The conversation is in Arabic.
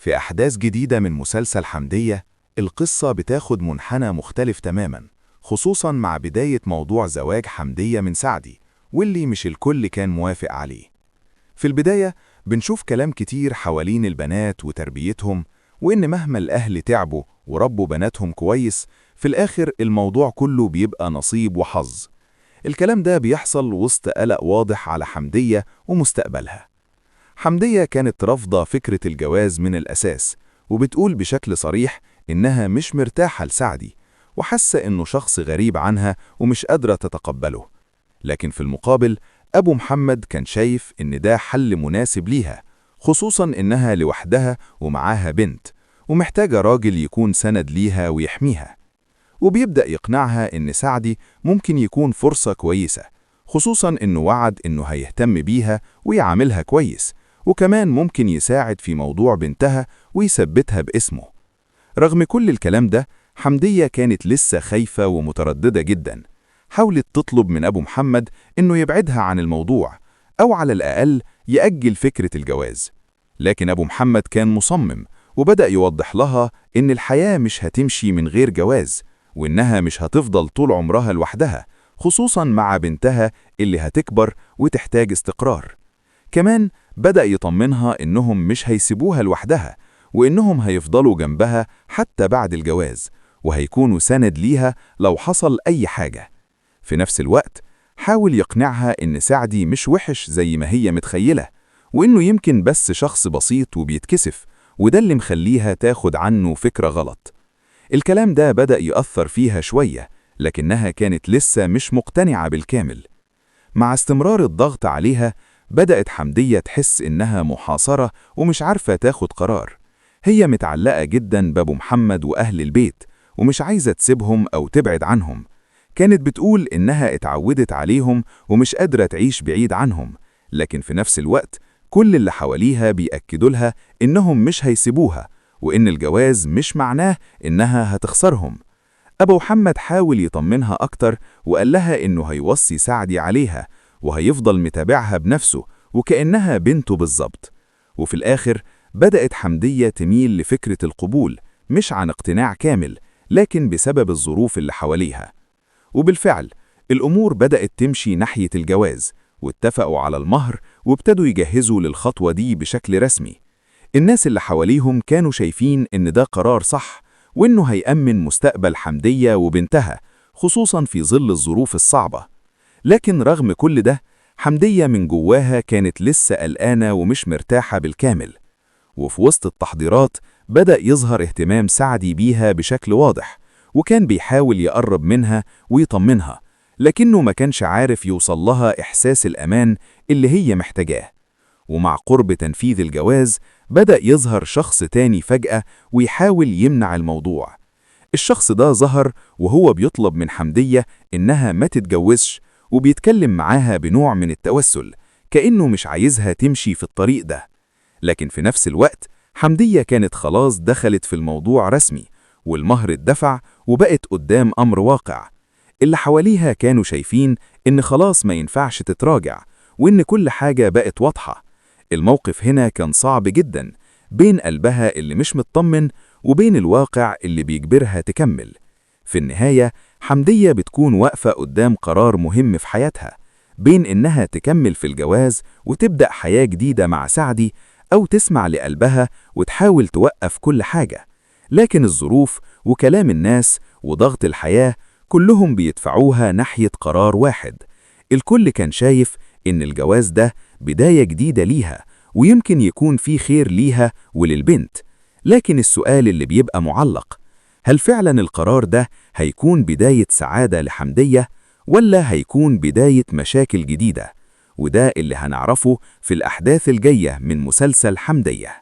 في أحداث جديدة من مسلسل حمدية، القصة بتاخد منحنى مختلف تماماً، خصوصاً مع بداية موضوع زواج حمدية من سعدي، واللي مش الكل كان موافق عليه. في البداية بنشوف كلام كتير حوالين البنات وتربيتهم، وإن مهما الأهل تعبوا وربوا بناتهم كويس، في الآخر الموضوع كله بيبقى نصيب وحظ. الكلام ده بيحصل وسط قلق واضح على حمدية ومستقبلها. حمدية كانت رافضة فكرة الجواز من الأساس، وبتقول بشكل صريح إنها مش مرتاحة لسعدي، وحاسة إنه شخص غريب عنها ومش قادرة تتقبله. لكن في المقابل أبو محمد كان شايف إن ده حل مناسب ليها، خصوصاً إنها لوحدها ومعاها بنت، ومحتاجة راجل يكون سند ليها ويحميها. وبيبدأ يقنعها إن سعدي ممكن يكون فرصة كويسة، خصوصاً إنه وعد إنه هيهتم بيها ويعاملها كويس، وكمان ممكن يساعد في موضوع بنتها ويثبتها باسمه. رغم كل الكلام ده، حمدية كانت لسه خايفة ومترددة جدا. حاولت تطلب من أبو محمد إنه يبعدها عن الموضوع، أو على الأقل يأجل فكرة الجواز. لكن أبو محمد كان مصمم، وبدأ يوضح لها إن الحياة مش هتمشي من غير جواز، وإنها مش هتفضل طول عمرها لوحدها، خصوصا مع بنتها اللي هتكبر وتحتاج استقرار. كمان بدأ يطمنها إنهم مش هيسيبوها لوحدها، وإنهم هيفضلوا جنبها حتى بعد الجواز، وهيكونوا سند ليها لو حصل أي حاجة. في نفس الوقت حاول يقنعها إن سعدي مش وحش زي ما هي متخيلة، وإنه يمكن بس شخص بسيط وبيتكسف، وده اللي مخليها تاخد عنه فكرة غلط. الكلام ده بدأ يأثر فيها شوية، لكنها كانت لسه مش مقتنعة بالكامل. مع استمرار الضغط عليها، بدأت حمدية تحس إنها محاصرة ومش عارفة تاخد قرار. هي متعلقة جدا بأبو محمد وأهل البيت، ومش عايزة تسيبهم أو تبعد عنهم. كانت بتقول إنها اتعودت عليهم ومش قادرة تعيش بعيد عنهم، لكن في نفس الوقت كل اللي حواليها بيأكدوا لها إنهم مش هيسيبوها، وإن الجواز مش معناه إنها هتخسرهم. أبو محمد حاول يطمنها أكتر، وقال لها إنه هيوصي سعدي عليها، وهيفضل متابعها بنفسه وكأنها بنته بالظبط. وفي الآخر بدأت حمدية تميل لفكرة القبول، مش عن اقتناع كامل، لكن بسبب الظروف اللي حواليها. وبالفعل الأمور بدأت تمشي ناحية الجواز، واتفقوا على المهر وابتدوا يجهزوا للخطوة دي بشكل رسمي. الناس اللي حواليهم كانوا شايفين إن ده قرار صح، وإنه هيأمن مستقبل حمدية وبنتها، خصوصاً في ظل الظروف الصعبة. لكن رغم كل ده، حمدية من جواها كانت لسه قلقانة ومش مرتاحة بالكامل. وفي وسط التحضيرات بدأ يظهر اهتمام سعدي بيها بشكل واضح، وكان بيحاول يقرب منها ويطمنها، لكنه ما كانش عارف يوصل لها إحساس الأمان اللي هي محتاجاه. ومع قرب تنفيذ الجواز بدأ يظهر شخص تاني فجأة ويحاول يمنع الموضوع. الشخص ده ظهر وهو بيطلب من حمدية إنها ما تتجوزش، وبيتكلم معاها بنوع من التوسل، كأنه مش عايزها تمشي في الطريق ده. لكن في نفس الوقت حمدية كانت خلاص دخلت في الموضوع رسمي، والمهر اتدفع وبقت قدام أمر واقع. اللي حواليها كانوا شايفين إن خلاص ما ينفعش تتراجع، وإن كل حاجة بقت واضحة. الموقف هنا كان صعب جدا، بين قلبها اللي مش مطمن وبين الواقع اللي بيجبرها تكمل. في النهاية حمدية بتكون واقفة قدام قرار مهم في حياتها، بين إنها تكمل في الجواز وتبدأ حياة جديدة مع سعدي، أو تسمع لقلبها وتحاول توقف كل حاجة. لكن الظروف وكلام الناس وضغط الحياة كلهم بيدفعوها ناحية قرار واحد. الكل كان شايف إن الجواز ده بداية جديدة ليها، ويمكن يكون فيه خير ليها وللبنت. لكن السؤال اللي بيبقى معلق، هل فعلا القرار ده هيكون بداية سعادة لحمدية، ولا هيكون بداية مشاكل جديدة؟ وده اللي هنعرفه في الأحداث الجاية من مسلسل حمدية.